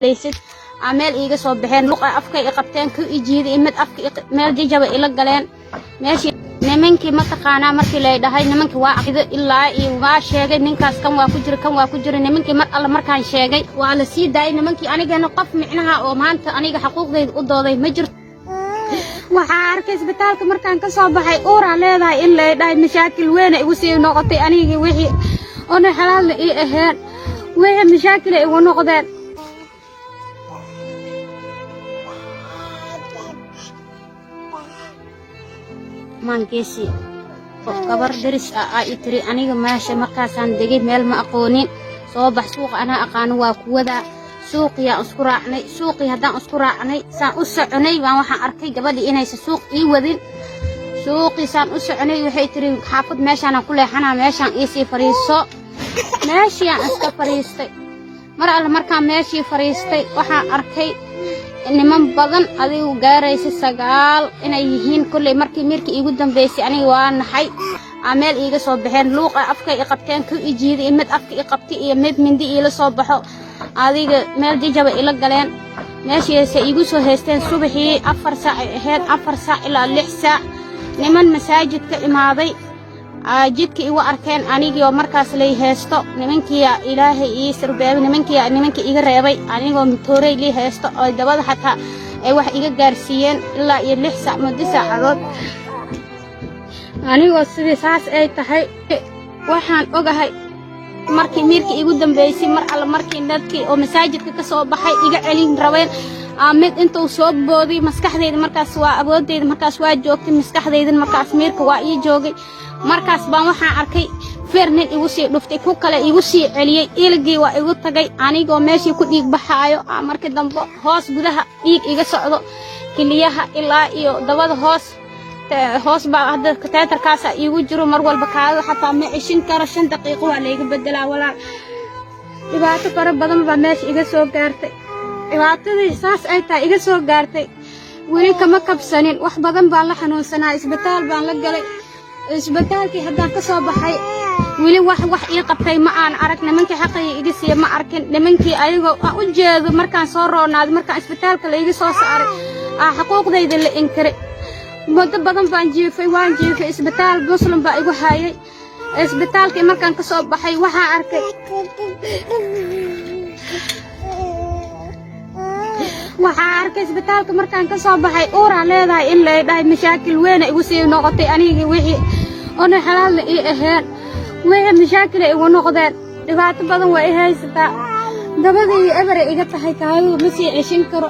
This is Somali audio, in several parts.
ليست عمل إيجا صبحين لقى أفكي قبتين كو يجيد إمد أفكي مال جيجا إلى قلين ماشي نمنكي ما تقانا مركي لا هاي نمنكي واحد إلا إيوا شيء ننكاس كم واكجر نمنكي مر الله مركان شيء وعلى سيد داي نمنكي أنا جا نقف معناها أو مانت أنا جا حقوق ذي قضاء مجر وعاركس بتالك مركان كصباحي أورا لا هاي إلا داي مشاكل وين يوصي نقطي أنا جي وحي أنا حلال إيه أهان وين مشاكل إيه ونقطة مانكيسي قبر درس تري أنا ماشي مركزان دقيق ميل ما أقونين صوبح سوق أنا أقانوا كودا سوقي أذكر عني سوقي هذا أذكر عني سأسعني وأنا أركي قبل إني سوق وذين سوقي سأسعني وحي تري حافظ ماشي أنا كل حنا ماشي إيسي فريسو ماشي أسك فريستي مرة المركان ماشي فريستي وحنا أركي إن من بدن أذي وجاريس السجال إن يهين كل مركي يقدم بيسي أنا وأنا حي عمل إيجا صبحين لوق أفكي إقبتين كو يجيد إمد أفكي إقبتي إمد من دي إلى صبحه هذه مال دي جاب إلى قلين ماشي سيجوا سهستين صبحي 4 ساعة هاد 4 ساعة إلى 6 ساعة نمن مساجد كإماضي جدك إيوا أركان أنيجي ومركز لي هستو نمنكي يا إلهي يسر باب نمنكي إيجا ريبي أنيجي ومتوري لي هستو دبض حتى واحد إيجا جارسيين إلا يلح ساعة مدة ساعات أنيجي سيدي ساس أي تهاي وحن أجهاي markii miirkii igu dambeysay mar alla markii dadkii oo masaajidka ka soo baxay iga celin rabeen mid intuu soo booday maskaxdayda markaas waa awoodayda markaas waa joogtay maskaxdayda markaas miirka waa ii joogay markaas baan waxaan arkay feernin igu sii dhuftay ku kale igu sii celiyay ilgii waa igu tagay anigoo meeshii ku dhiig baxaayo markii dambe hoos gudaha dhiig iga socdo kiliyaha ilaa iyo dabada hoos baa hadda teetarkaas igu jiro mar walba kaado xataa ma cishin karo 5 daqiiqo waa la iga bedelaa walaal dhibaato fara badan baa meesha iga soo gaartay dhibaatadii saas ay tahay iga soo gaartay weli kama kabsanin wax badan baan la xanuunsanaa isbitaal baan la galay isbitaalkii haddaan ka soo baxay weli wax ii qabtay ma aan arag nimankii xaqay iga siiyay ma arkin nimankii ayagoo u jeedo markaan soo roonaaday markaan isbitaalka la iga soo saaray xuquuqdayda la inkiray muddo badan baan jiifay isbitaal muslim baa igu hayay isbitaalkii markaan ka soo baxay waxaan arkay isbitaalka markaan ka soo baxay uura leedahay in la dhahay mashaakil weyn igu sii noqotay anigii wixii ona xalaal ii ahaan wixii mashaakil igu noqdeen dhibaato badan way haysataa dabadii eber iga tahay kaayuu ma sii ceshin karo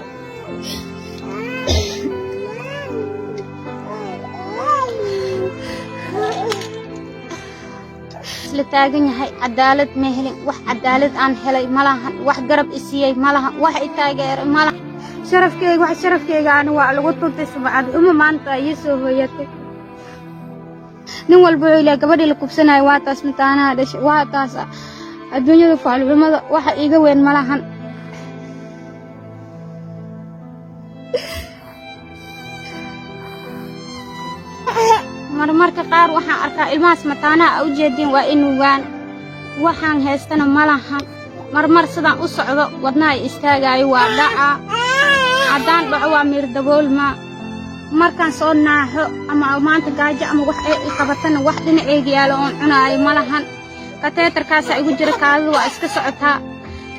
لتاجن هاي عدالة مهلين وح عدالة عن هلاي ملها وح قرب إسياي ملها وح إتاجر ملها شرف كي أنا وعلى وطن تسمع ما أنت يسوع وياك نوال بعيلة قبل الكوبسنا واتاس متانا هذا واتاس الدنيا فعل بما وح إيجا وين ملها marmarka qaar waxaan arkaa ilmaas mataana u jeedin waa inuu waxaan heestana malahan marmar sidaan u socdo wadnaha istaagayo waa dhaca hadaan dhaco waa miir daboolma markaan soo naaxo ama maanta gaajo ama wax ay qabatana wax dhinacayga yaalo oo cunaayo malahan kateetarkaas igu jira kaadu waa iska socotaa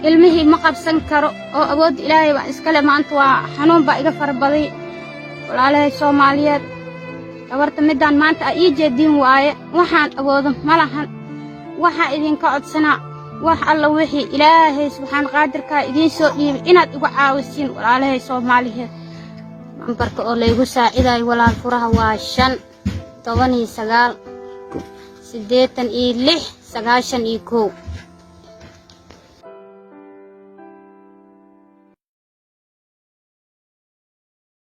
ilmihii ma qabsan karo oo awood ilaahay waa iska le maanta waa xanuun baa iga farbaday walaalahay Soomaaliyeed gabarta midaan maanta ay jeedin waaye waxaan awoodo malahan waxa idinka codsanaa wax alla wixii ilaahay subxaan qaadirka idin soo dhiibay inaad igu caawisiin walaalahay Soomaaliyeed nambarka oo la igu saaciday walaal furaha waa 5 19 86 91